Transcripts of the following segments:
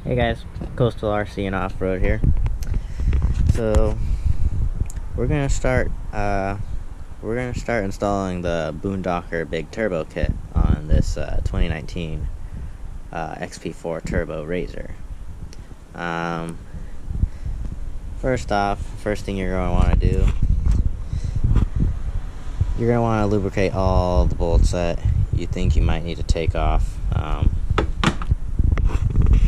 Hey guys, Coastal RC and Off-Road here. So we're gonna start installing the Boondocker Big Turbo Kit on this 2019 XP4 Turbo Razor. First thing you're gonna want to do, you're gonna want to lubricate all the bolts that you think you might need to take off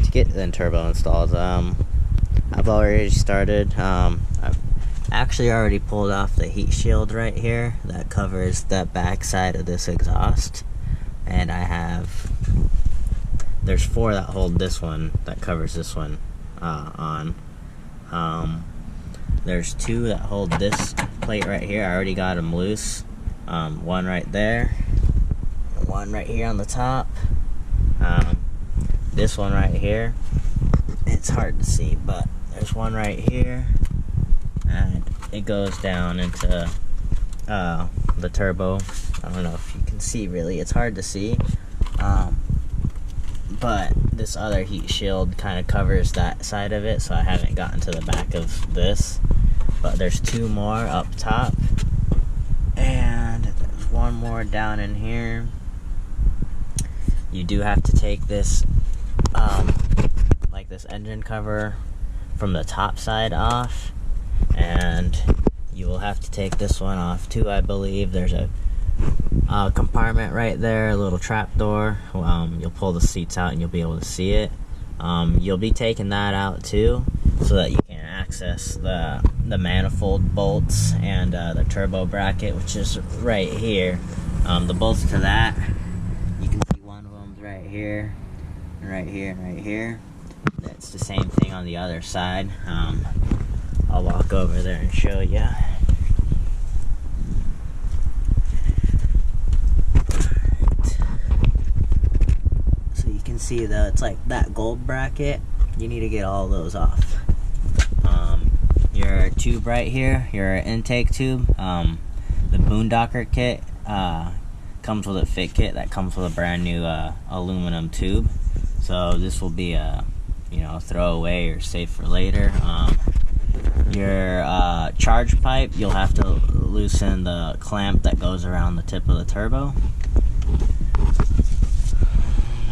to get the turbo installed. I've already started. I've actually already pulled off the heat shield right here that covers the back side of this exhaust, and there's 4 that hold this one that covers this one on. There's 2 that hold this plate right here. I already got them loose. One right there, one right here on the top. This one right here, it's hard to see, but there's one right here, and it goes down into the turbo. I don't know if you can see, really, it's hard to see, but this other heat shield kind of covers that side of it, so I haven't gotten to the back of this. But there's 2 more up top, and there's 1 more down in here. You do have to take this like this engine cover from the top side off, and you will have to take this one off too, I believe. There's a compartment right there, a little trap door. You'll pull the seats out and you'll be able to see it. You'll be taking that out too, so that you can access the manifold bolts and the turbo bracket, which is right here. The bolts to that, you can see one of them's right here, and right here, and right here. That's the same thing on the other side. I'll walk over there and show you. So you can see it's like that gold bracket. You need to get all those off. Your tube right here, your intake tube, the Boondocker kit comes with a fit kit that comes with a brand new aluminum tube. So this will be a throwaway or safe for later. Your charge pipe, you'll have to loosen the clamp that goes around the tip of the turbo.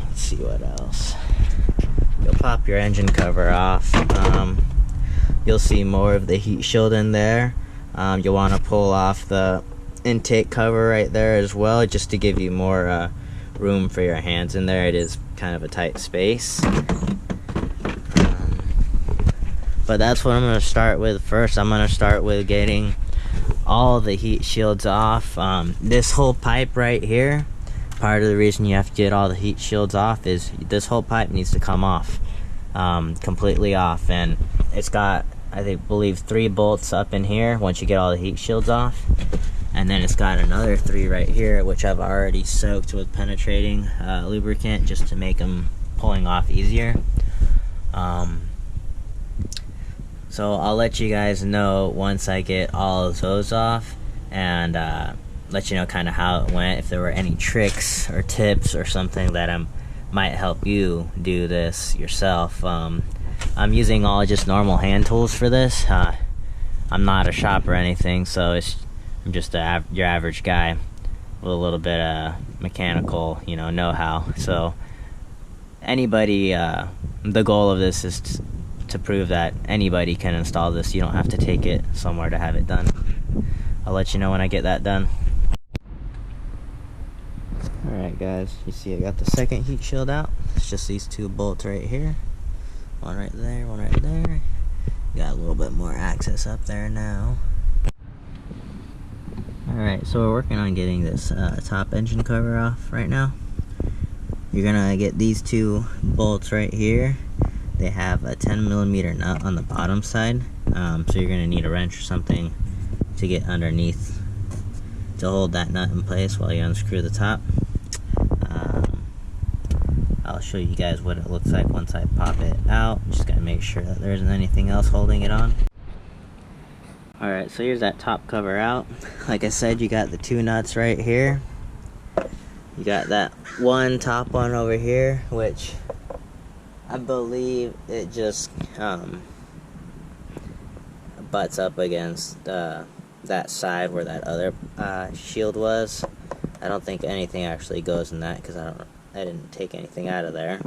Let's see what else. You'll pop your engine cover off. You'll see more of the heat shield in there. You'll want to pull off the intake cover right there as well, just to give you more room for your hands in there. It is kind of a tight space. But that's what I'm going to start with first. I'm going to start with getting all the heat shields off. This whole pipe right here, part of the reason you have to get all the heat shields off is this whole pipe needs to come off, completely off. And it's got, I believe 3 bolts up in here once you get all the heat shields off. And then it's got another 3 right here, which I've already soaked with penetrating lubricant just to make them pulling off easier. So I'll let you guys know once I get all of those off, and let you know kind of how it went, if there were any tricks or tips or something that might help you do this yourself. I'm using all just normal hand tools for this. I'm not a shop or anything, so I'm just your average guy with a little bit of mechanical know-how. So anybody, the goal of this is to prove that anybody can install this. You don't have to take it somewhere to have it done. I'll let you know when I get that done. Alright guys, you see I got the second heat shield out. It's just these 2 bolts right here. One right there, one right there. Got a little bit more access up there now. Alright, so we're working on getting this top engine cover off right now. You're gonna get these 2 bolts right here. They have a 10mm nut on the bottom side, so you're going to need a wrench or something to get underneath to hold that nut in place while you unscrew the top. I'll show you guys what it looks like once I pop it out. Just got to make sure that there isn't anything else holding it on. Alright, so here's that top cover out. Like I said, you got the 2 nuts right here. You got that one top one over here, which I believe it just butts up against that side where that other shield was. I don't think anything actually goes in that because I didn't take anything out of there.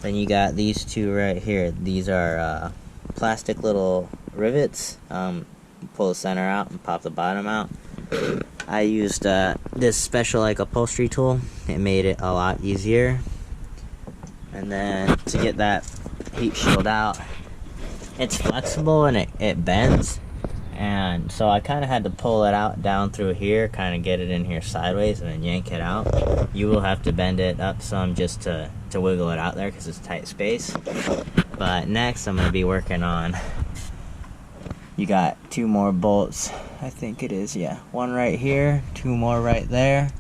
Then you got these two right here. These are plastic little rivets. Pull the center out and pop the bottom out. I used this special like upholstery tool. It made it a lot easier. And then to get that heat shield out, it's flexible and it bends, and so I kind of had to pull it out down through here, kind of get it in here sideways and then yank it out. You will have to bend it up some just to wiggle it out there because it's tight space. But next I'm going to be working on, you got two more bolts, I think it is, yeah, one right here, two more right there,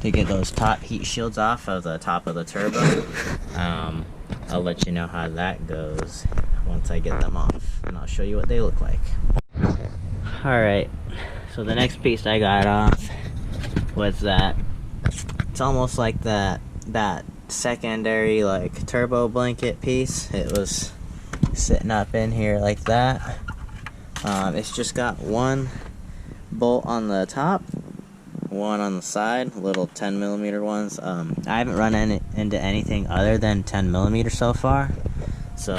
to get those top heat shields off of the top of the turbo. I'll let you know how that goes once I get them off, and I'll show you what they look like. Alright, so the next piece I got off was that, it's almost like that secondary like turbo blanket piece. It was sitting up in here like that. It's just got one bolt on the top, one on the side, little 10mm ones. I haven't run into anything other than 10mm so far, so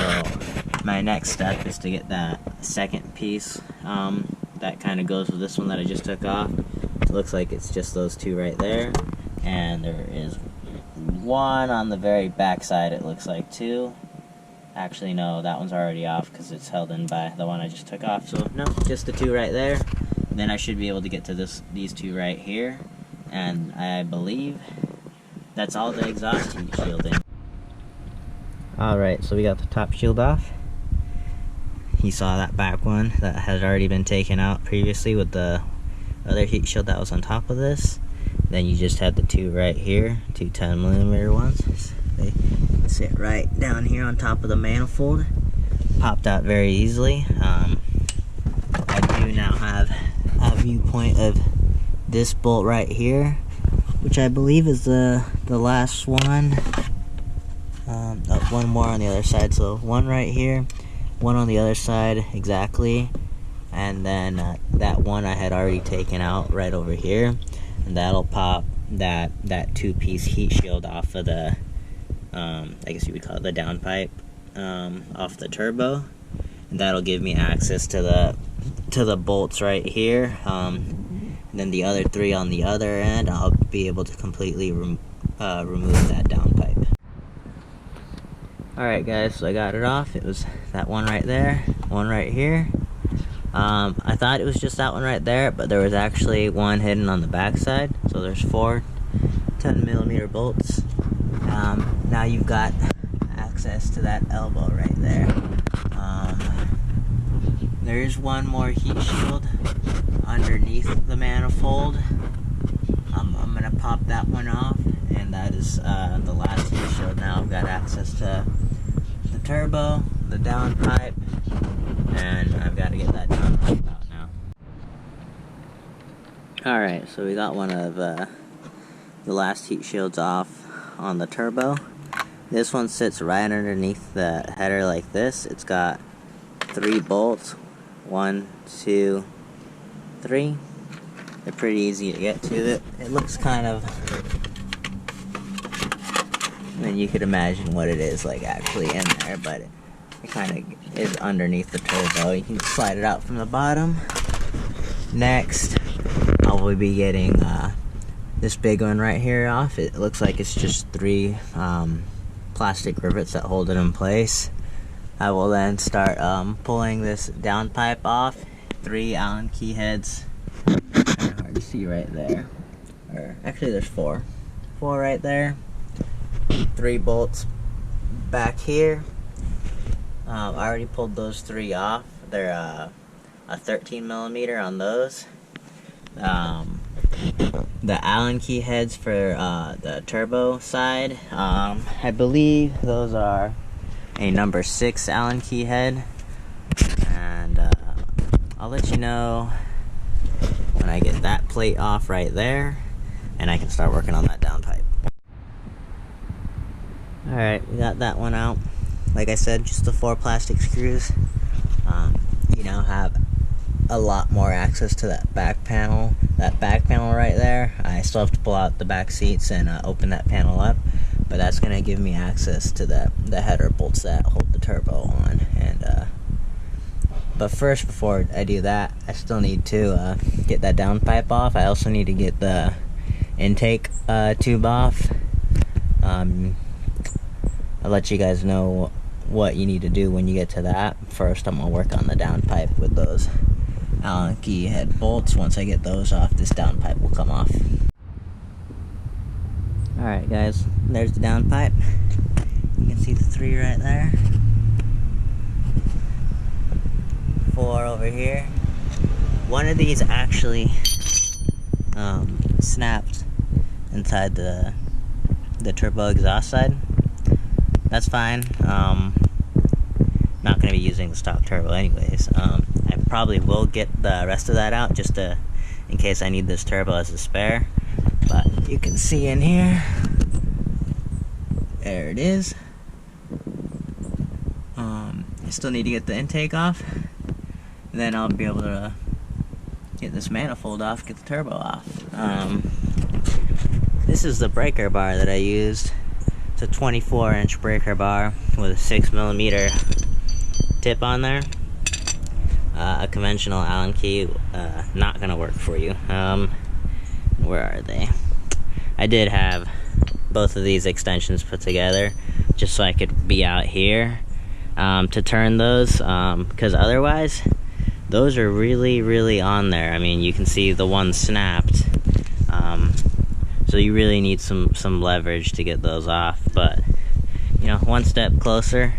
my next step is to get that second piece that kind of goes with this one that I just took off. It looks like it's just those two right there, and there is one on the very back side, it looks like, too. Actually, no, that one's already off because it's held in by the one I just took off, so no, just the two right there. Then I should be able to get to these two right here, and I believe that's all the exhaust heat shielding. Alright, so we got the top shield off. You saw that back one that had already been taken out previously with the other heat shield that was on top of this. Then you just had the two right here, two 10mm ones. They sit right down here on top of the manifold. Popped out very easily. I do now have a viewpoint of this bolt right here, which I believe is the last one. One more on the other side, so one right here, one on the other side exactly, and then that one I had already taken out right over here, and that'll pop that two-piece heat shield off of the I guess you would call it the downpipe, off the turbo, and that'll give me access to the bolts right here. And then the other three on the other end, I'll be able to completely remove that downpipe. Alright guys, so I got it off. It was that one right there, one right here. I thought it was just that one right there, but there was actually one hidden on the back side. So there's four 10mm bolts. Now you've got access to that elbow right there. There is one more heat shield underneath the manifold. I'm gonna pop that one off, and that is the last heat shield. Now I've got access to the turbo, the downpipe, and I've got to get that downpipe out now. Alright, so we got one of the last heat shields off on the turbo. This one sits right underneath the header like this. It's got 3 bolts. 1, 2, 3. They're pretty easy to get to. It looks kind of, I mean, you could imagine what it is like actually in there, but it kind of is underneath the turbo. You can slide it out from the bottom. Next, I will be getting this big one right here off. It looks like it's just 3 plastic rivets that hold it in place. I will then start pulling this downpipe off. 3 Allen key heads. Kind of hard to see right there. Or actually, there's 4. 4 right there. 3 bolts back here. I already pulled those 3 off. They're a 13mm on those. The Allen key heads for the turbo side, I believe those are a number 6 Allen key head, and I'll let you know when I get that plate off right there, and I can start working on that downpipe. Alright, we got that one out. like I said, just the 4 plastic screws. You now have a lot more access to that back panel. That back panel right there, I still have to pull out the back seats and open that panel up, but that's going to give me access to the header bolts that hold the turbo on. And but first, before I do that, I still need to get that downpipe off. I also need to get the intake tube off. I'll let you guys know what you need to do when you get to that. First, I'm going to work on the downpipe with those Allen key head bolts. Once I get those off, this downpipe will come off. Alright guys, there's the downpipe. You can see the 3 right there. 4 over here. One of these actually snapped inside the turbo exhaust side. That's fine. Not going to be using the stock turbo anyways. I probably will get the rest of that out just in case I need this turbo as a spare. But you can see in here, there it is. I still need to get the intake off, and then I'll be able to get this manifold off, get the turbo off. This is the breaker bar that I used. It's a 24-inch breaker bar with a 6mm tip on there. A conventional Allen key, not gonna work for you. Where are they? I did have both of these extensions put together just so I could be out here to turn those, because otherwise those are really on there. I mean, you can see the one snapped, so you really need some leverage to get those off. But you know, one step closer.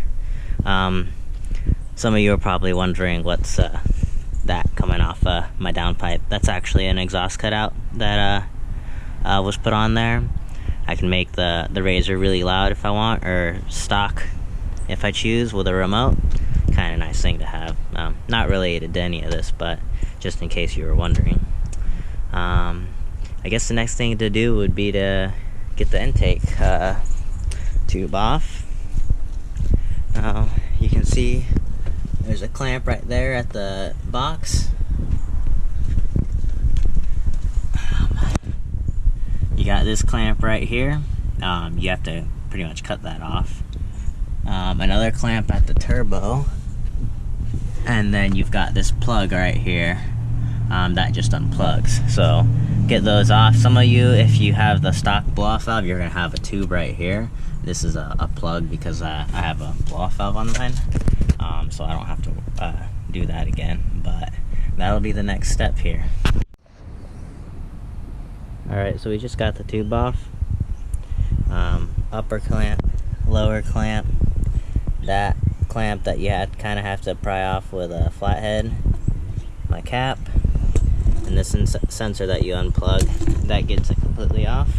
Some of you are probably wondering what's that coming off my downpipe. That's actually an exhaust cutout that was put on there. I can make the razor really loud if I want, or stock if I choose with a remote. Kind of nice thing to have. Not related to any of this, but just in case you were wondering. I guess the next thing to do would be to get the intake tube off. You can see there's a clamp right there at the box. You got this clamp right here. You have to pretty much cut that off. Another clamp at the turbo. And then you've got this plug right here that just unplugs. So get those off. Some of you, if you have the stock blow-off valve, you're going to have a tube right here. This is a plug because I have a blow-off valve on mine. So I don't have to do that again. But that'll be the next step here. Alright, so we just got the tube off. Upper clamp, lower clamp. That clamp that you kind of have to pry off with a flathead. My cap. And this sensor that you unplug, that gets it completely off.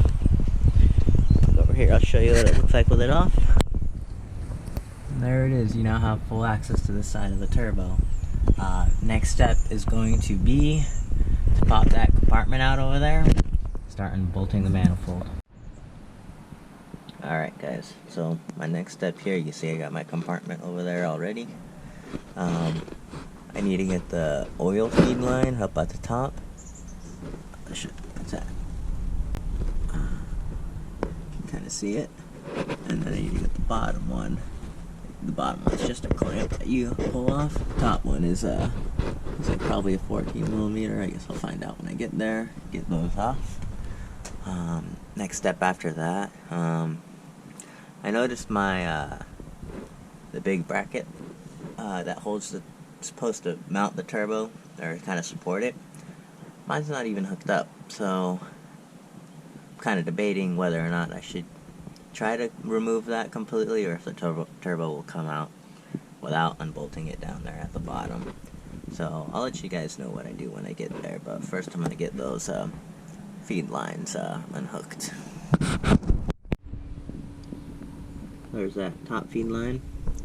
Over here, I'll show you what it looks like with it off. There it is. You now have full access to this side of the turbo. Next step is going to be to pop that compartment out over there. Start unbolting the manifold. Alright guys, so my next step here, you see I got my compartment over there already. I need to get the oil feed line up at the top. What's that? You can kind of see it. And then I need to get the bottom one. The bottom one is just a clamp that you pull off. The top one is like probably a 14mm. I guess I'll find out when I get there. Get those off. Next step after that, I noticed my the big bracket that holds supposed to mount the turbo or kind of support it. Mine's not even hooked up, so I'm kind of debating whether or not I should try to remove that completely, or if the turbo will come out without unbolting it down there at the bottom. So I'll let you guys know what I do when I get there, but first I'm going to get those feed lines unhooked. There's that top feed line.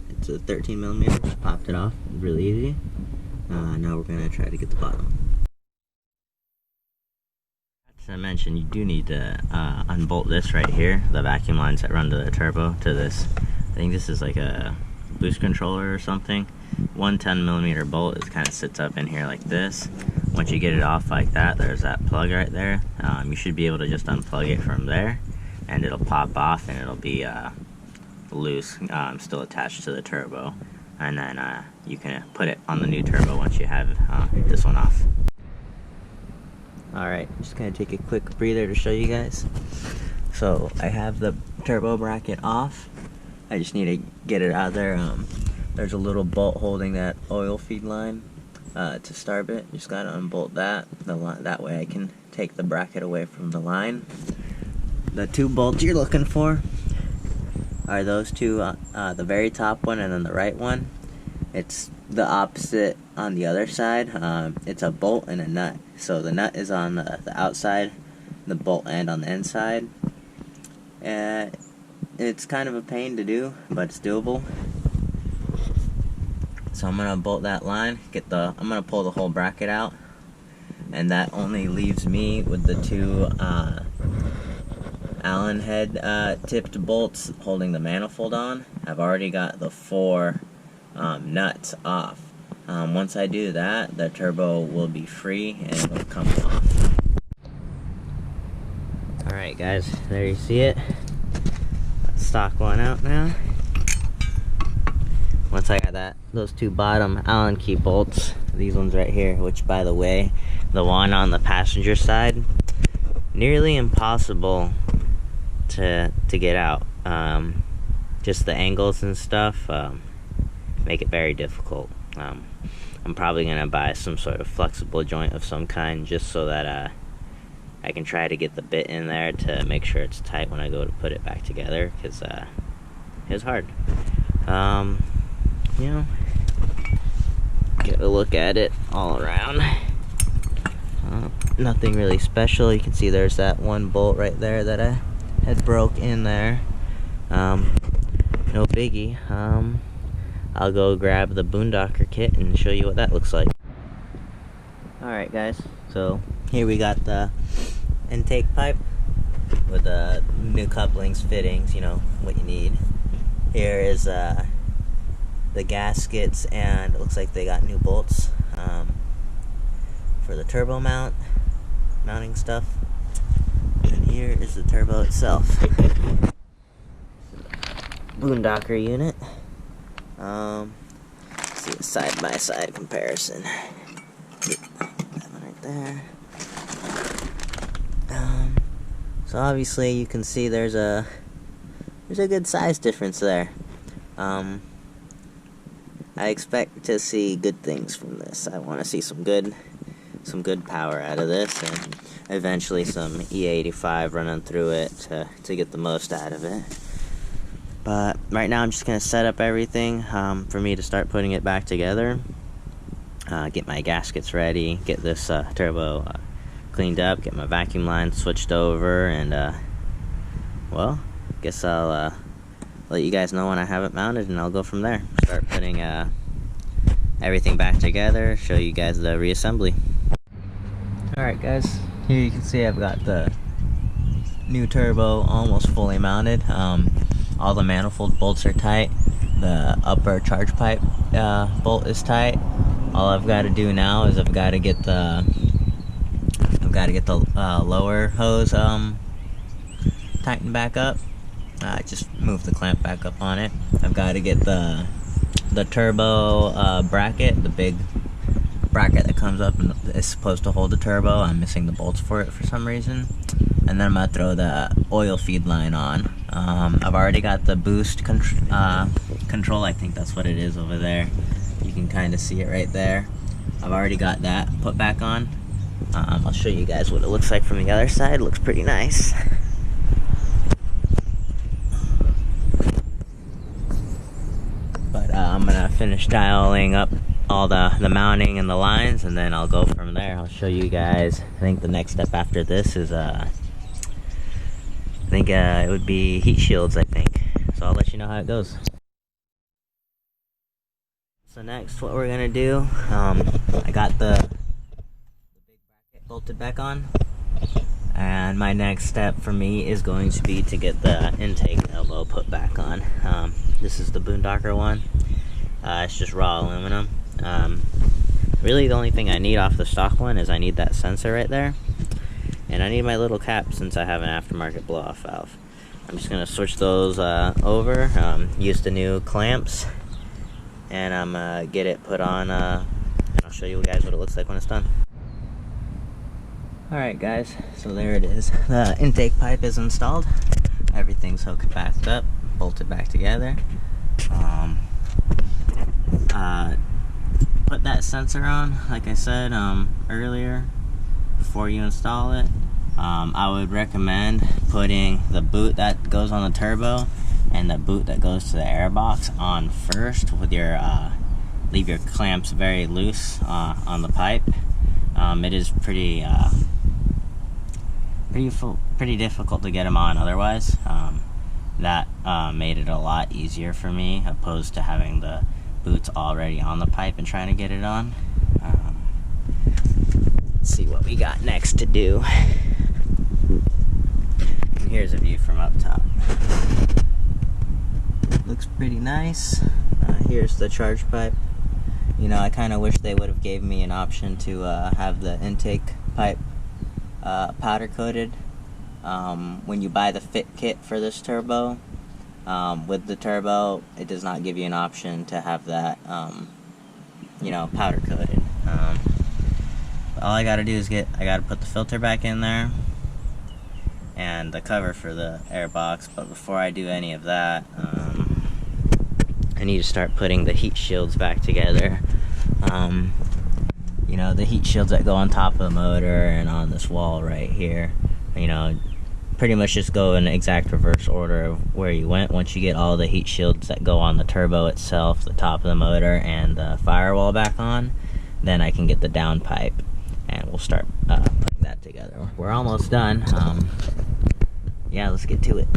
It's a 13mm. Popped it off. Really easy. Now we're going to try to get the bottom. As I mentioned, you do need to unbolt this right here. The vacuum lines that run to the turbo to this. I think this is like a boost controller or something. One 10mm bolt is kind of sits up in here like this. Once you get it off like that, there's that plug right there. You should be able to just unplug it from there, and it'll pop off and it'll be loose, still attached to the turbo. And then you can put it on the new turbo once you have this one off. Alright, just gonna take a quick breather to show you guys. So I have the turbo bracket off. I just need to get it out of there. There's a little bolt holding that oil feed line to start it. Just gotta unbolt that. That way I can take the bracket away from the line. The two bolts you're looking for are those two, the very top one and then the right one. It's the opposite on the other side. It's a bolt and a nut. So the nut is on the outside, the bolt end on the inside. It's kind of a pain to do, but it's doable. So I'm gonna bolt that line, I'm gonna pull the whole bracket out, and that only leaves me with the two Allen head tipped bolts holding the manifold on. I've already got the 4 nuts off. Once I do that, the turbo will be free and it'll come off. Alright guys, there you see it. Stock one out now. Once I got those two bottom Allen key bolts, these ones right here, which by the way, the one on the passenger side, nearly impossible to get out. Just the angles and stuff make it very difficult. I'm probably gonna buy some sort of flexible joint of some kind just so that I can try to get the bit in there to make sure it's tight when I go to put it back together, because it's hard. You know, get a look at it all around. Nothing really special. You can see there's that one bolt right there that I had broke in there. No biggie. I'll go grab the boondocker kit and show you what that looks like. Alright guys, so here we got the intake pipe with the new couplings, fittings, you know, what you need. Here is the gaskets, and it looks like they got new bolts for the turbo mounting stuff. And here is the turbo itself. Boondocker unit. Let's see a side-by-side comparison. That one right there. So obviously you can see there's a good size difference there. I expect to see good things from this. I want to see some good power out of this, and eventually some E85 running through it to get the most out of it. But right now I'm just going to set up everything for me to start putting it back together. Get my gaskets ready, get this turbo cleaned up, get my vacuum line switched over, and well, guess I'll let you guys know when I have it mounted, and I'll go from there. Start putting everything back together, show you guys the reassembly. Alright guys, here you can see I've got the new turbo almost fully mounted. All the manifold bolts are tight. The upper charge pipe bolt is tight. All I've got to do now is I've got to get the lower hose tightened back up. Just move the clamp back up on it. I've got to get the turbo bracket, the big bracket that comes up and is supposed to hold the turbo. I'm missing the bolts for it for some reason. And then I'm gonna throw the oil feed line on. I've already got the boost control. I think that's what it is over there. You can kind of see it right there. I've already got that put back on. I'll show you guys what it looks like from the other side. It looks pretty nice. But I'm gonna finish dialing up all the mounting and the lines, and then I'll go from there. I'll show you guys. I think the next step after this is it would be heat shields, I think. So I'll let you know how it goes. So next, what we're gonna do, I got the big bracket bolted back on, and my next step for me is going to be to get the intake elbow put back on. This is the Boondocker one. It's just raw aluminum. Really the only thing I need off the stock one is I need that sensor right there. And I need my little cap since I have an aftermarket blow-off valve. I'm just going to switch those over, use the new clamps, and I'm get it put on, and I'll show you guys what it looks like when it's done. Alright guys, so there it is. The intake pipe is installed. Everything's hooked back up, bolted back together. Put that sensor on, like I said earlier, before you install it. I would recommend putting the boot that goes on the turbo and the boot that goes to the airbox on first with your, leave your clamps very loose on the pipe. It is pretty difficult to get them on otherwise. That made it a lot easier for me opposed to having the boots already on the pipe and trying to get it on. Let's see what we got next to do. And here's a view from up top. Looks pretty nice. Here's the charge pipe. You know, I kind of wish they would have gave me an option to have the intake pipe powder coated. When you buy the fit kit for this turbo, with the turbo, it does not give you an option to have that, you know, powder coated. All I gotta do is I gotta put the filter back in there and the cover for the air box, but before I do any of that, I need to start putting the heat shields back together. You know, the heat shields that go on top of the motor and on this wall right here, you know, pretty much just go in exact reverse order of where you went. Once you get all the heat shields that go on the turbo itself, the top of the motor, and the firewall back on, then I can get the down pipe and we'll start putting that together. We're almost done. Yeah, let's get to it.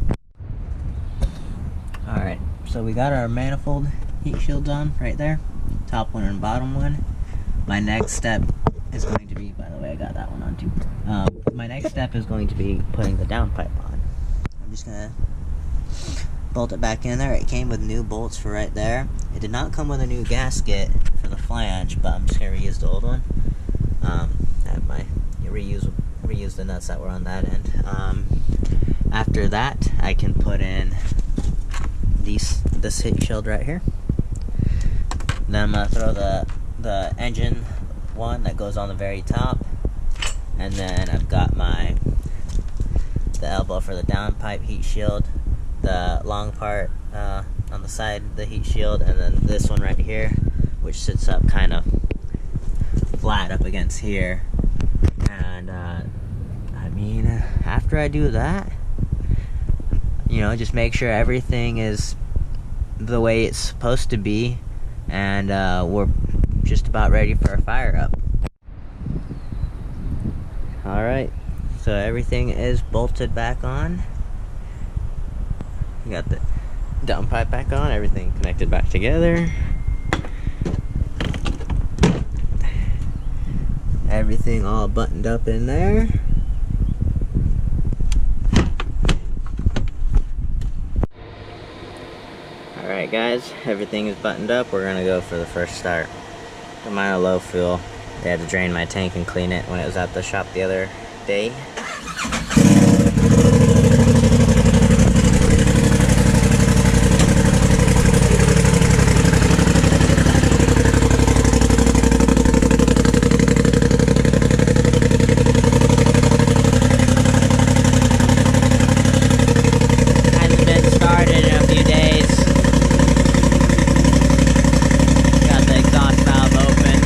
Alright, so we got our manifold heat shields on right there, top one and bottom one. My next step is going to be, by the way, I got that one on too. My next step is going to be putting the down pipe on. I'm just gonna bolt it back in there. It came with new bolts for right there. It did not come with a new gasket for the flange, but I'm just gonna reuse the old one. I have my reuse the nuts that were on that end. After that, I can put in this heat shield right here. Then I'm gonna throw the engine one that goes on the very top, and then I've got the elbow for the downpipe heat shield, the long part on the side of the heat shield, and then this one right here, which sits up kind of flat up against here. And I mean, after I do that, you know, just make sure everything is the way it's supposed to be, and we're just about ready for a fire up. Alright, so everything is bolted back on. We got the downpipe back on, everything connected back together. Everything all buttoned up in there. Alright guys, everything is buttoned up. We're gonna go for the first start. I'm on a low fuel. I had to drain my tank and clean it when it was at the shop the other day. Hasn't been started in a few days. Got the exhaust valve open.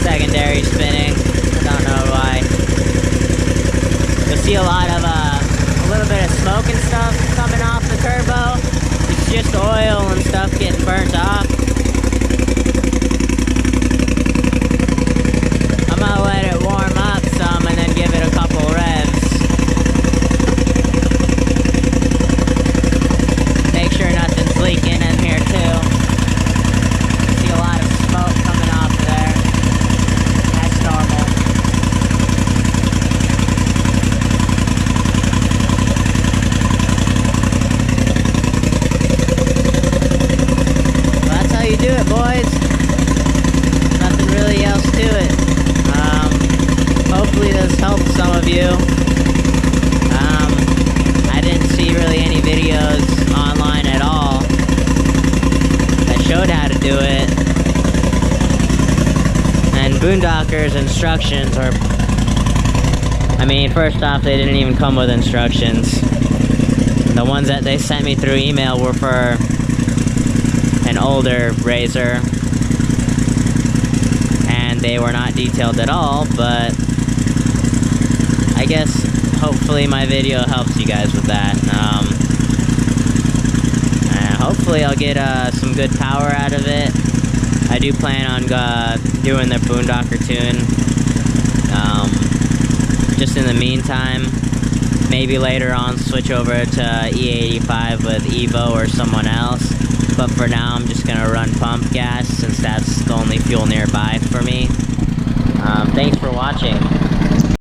Secondary spinning. I don't know why. You'll see a lot of a little bit of smoke and stuff coming off the turbo. It's just oil and stuff getting burnt off. of you. I didn't see really any videos online at all that showed how to do it. And Boondocker's instructions are... I mean, first off, they didn't even come with instructions. The ones that they sent me through email were for an older razor, and they were not detailed at all, but I guess hopefully my video helps you guys with that. And hopefully I'll get some good power out of it. I do plan on doing the Boondocker tune. Just in the meantime, maybe later on switch over to E85 with Evo or someone else. But for now, I'm just gonna run pump gas since that's the only fuel nearby for me. Thanks for watching.